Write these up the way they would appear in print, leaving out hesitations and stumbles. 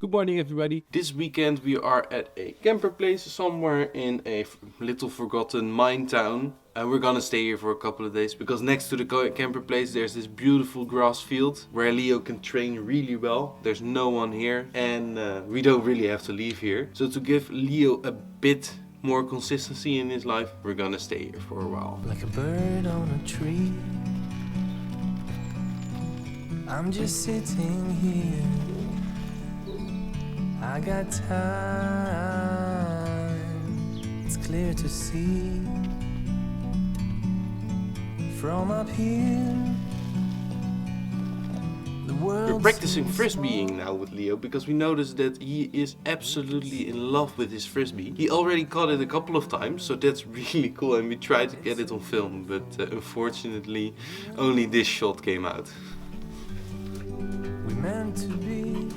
Good morning, everybody. This weekend we are at a camper place somewhere in a little forgotten mine town. And we're gonna stay here for a couple of days because next to the camper place there's this beautiful grass field where Leo can train really well. There's no one here and we don't really have to leave here. So to give Leo a bit more consistency in his life, we're gonna stay here for a while. Like a bird on a tree, I'm just sitting here. I got time, it's clear to see from up here. We're practicing frisbeeing now with Leo because we noticed that he is absolutely in love with his frisbee. He already caught it a couple of times, so that's really cool, and we tried to get it on film, but unfortunately only this shot came out. We meant to be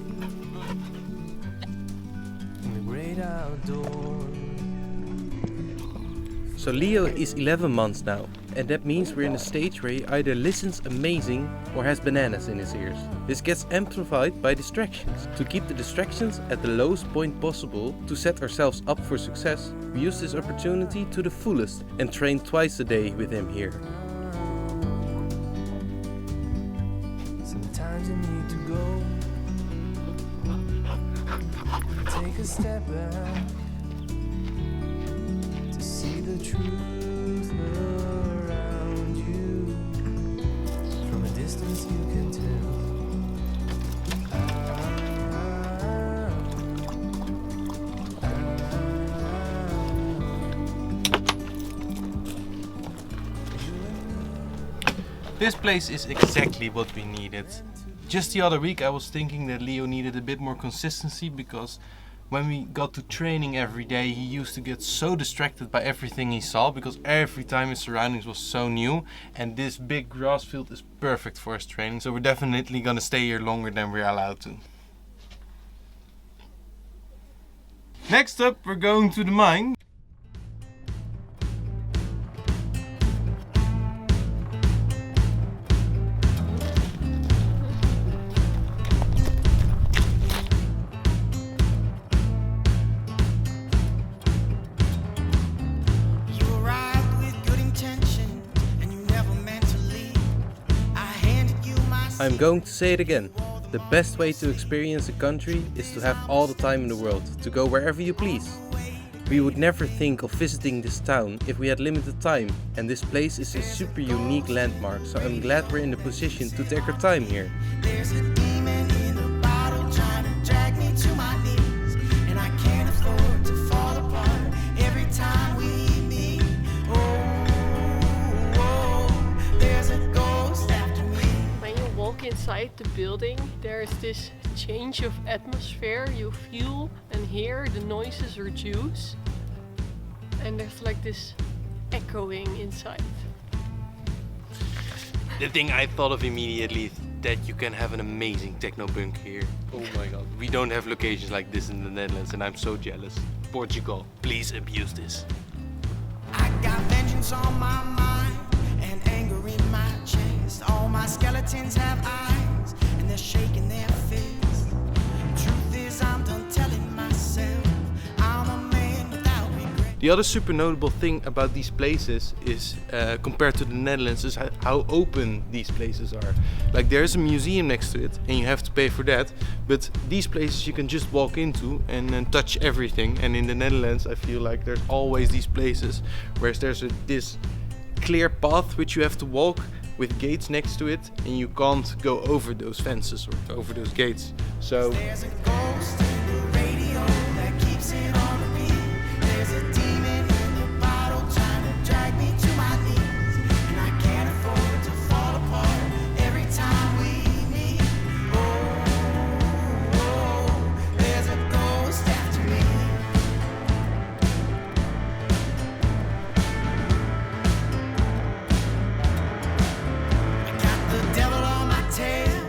in the great outdoors. So Leo is 11 months now, and that means we're in a stage where he either listens amazing or has bananas in his ears. This gets amplified by distractions. To keep the distractions at the lowest point possible to set ourselves up for success, we use this opportunity to the fullest and train twice a day with him here. Sometimes you need to go, take a step back to see the truth around you. From a distance you can tell. This place is exactly what we needed. Just the other week I was thinking that Leo needed a bit more consistency because when we got to training every day he used to get so distracted by everything he saw because every time his surroundings was so new, and this big grass field is perfect for his training, so we're definitely gonna stay here longer than we're allowed to. Next up we're going to the mine. I'm going to say it again. The best way to experience a country is to have all the time in the world, to go wherever you please. We would never think of visiting this town if we had limited time, and this place is a super unique landmark, so I'm glad we're in the position to take our time here. There's a demon in a bottle trying to drag me to my knees, and I can't afford to fall apart every time we meet. Oh, there's a ghost after me. When you walk inside the building, there is this change of atmosphere. You feel and hear the noises reduce, and there's like this echoing inside. The thing I thought of immediately is that you can have an amazing techno bunk here. Oh my god. We don't have locations like this in the Netherlands and I'm so jealous. Portugal, please abuse this. I got vengeance on my mind and anger in my chest. All my skeletons have eyes and they're shaking their fists. Truth is I'm done telling myself I'm a man without regret. The other super notable thing about these places is, compared to the Netherlands, is how open these places are. Like there's a museum next to it and you have to pay for that, but these places you can just walk into and then touch everything. And in the Netherlands I feel like there's always these places where there's this clear path which you have to walk with gates next to it and you can't go over those fences or over those gates. So There's a ghost in the radio that keeps it on repeat. There's a demon in the bottle trying to drag me to my knees, and I can't afford to fall apart every time we meet. Oh, there's a ghost after me. I got the devil on my tail,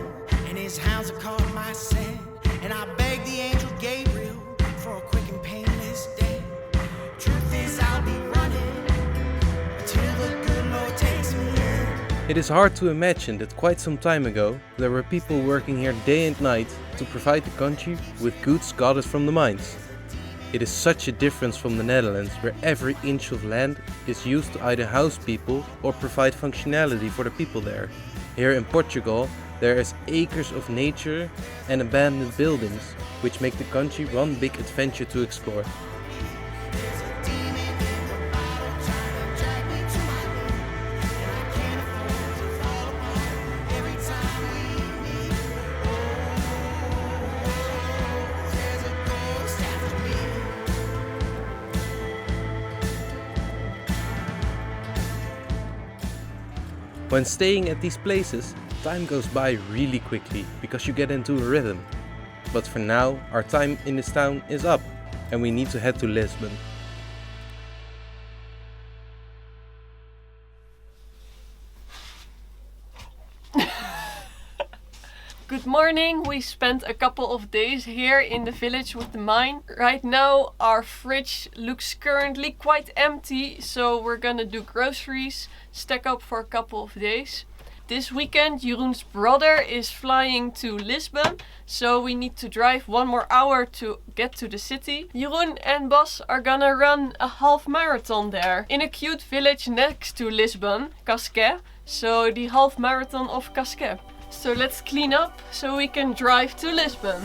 and his hounds have caught my scent, and I beg the angel Gabriel for a quick and painless It is hard to imagine that quite some time ago there were people working here day and night to provide the country with goods gathered from the mines. It is such a difference from the Netherlands, where every inch of land is used to either house people or provide functionality for the people there. Here in Portugal there is acres of nature and abandoned buildings, which make the country one big adventure to explore. When staying at these places, time goes by really quickly because you get into a rhythm. But for now, our time in this town is up and we need to head to Lisbon. Good morning. We spent a couple of days here in the village with the mine. Right now our fridge looks currently quite empty, so we're gonna do groceries, stack up for a couple of days. This weekend Jeroen's brother is flying to Lisbon, so we need to drive 1 more hour to get to the city. Jeroen and Bas are gonna run a half marathon there in a cute village next to Lisbon, Casquet, so the half marathon of Casquet. So let's clean up so we can drive to Lisbon.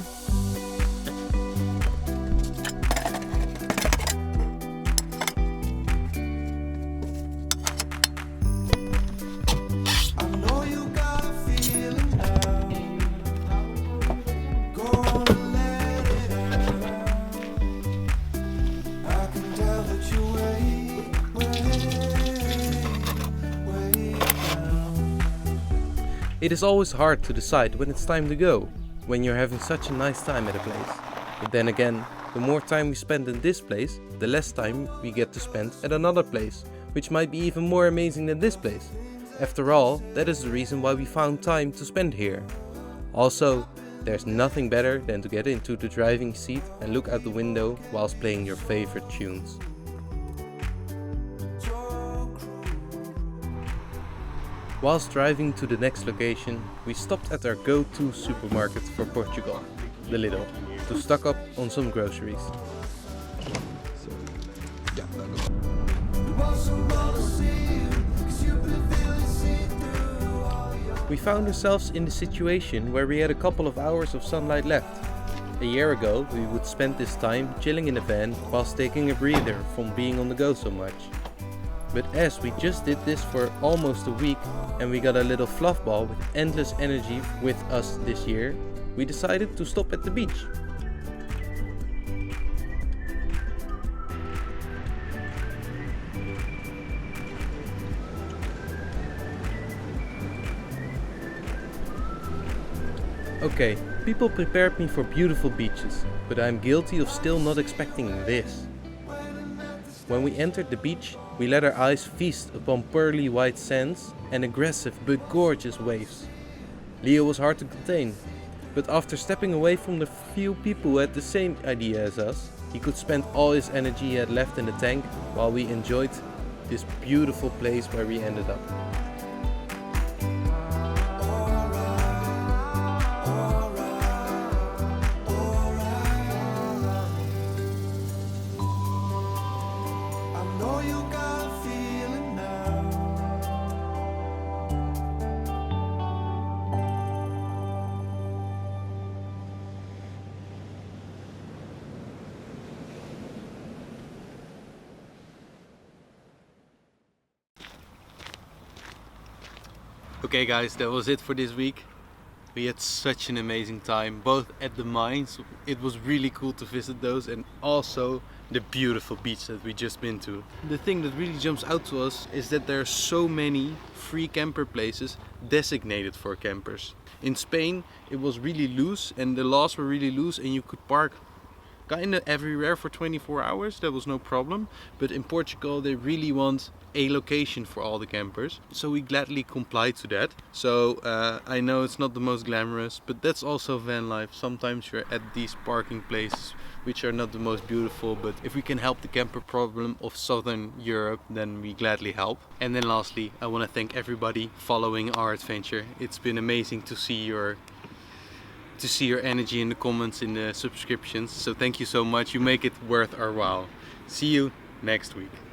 I know you got a feeling now. Go on and let it out. I can tell that you way down. It is always hard to decide when it's time to go, when you're having such a nice time at a place. But then again, the more time we spend in this place, the less time we get to spend at another place, which might be even more amazing than this place. After all, that is the reason why we found time to spend here. Also, there's nothing better than to get into the driving seat and look out the window whilst playing your favorite tunes. Whilst driving to the next location, we stopped at our go-to supermarket for Portugal, the Lidl, to stock up on some groceries. We found ourselves in the situation where we had a couple of hours of sunlight left. A year ago, we would spend this time chilling in a van whilst taking a breather from being on the go so much. But as we just did this for almost a week and we got a little fluff ball with endless energy with us this year, we decided to stop at the beach. Okay, people prepared me for beautiful beaches, but I'm guilty of still not expecting this. When we entered the beach, we let our eyes feast upon pearly white sands and aggressive but gorgeous waves. Leo was hard to contain, but after stepping away from the few people who had the same idea as us, he could spend all his energy he had left in the tank while we enjoyed this beautiful place where we ended up. Okay guys, that was it for this week. We had such an amazing time, both at the mines, it was really cool to visit those, and also the beautiful beach that we just been to. The thing that really jumps out to us is that there are so many free camper places designated for campers. In Spain it was really loose and the laws were really loose and you could park kinda everywhere for 24 hours, that was no problem. But in Portugal they really want a location for all the campers, so we gladly complied to that. So I know it's not the most glamorous, but that's also van life. Sometimes you're at these parking places which are not the most beautiful, but if we can help the camper problem of Southern Europe, then we gladly help. And then lastly, I want to thank everybody following our adventure. It's been amazing to see your energy in the comments, in the subscriptions. So thank you so much. You make it worth our while. See you next week.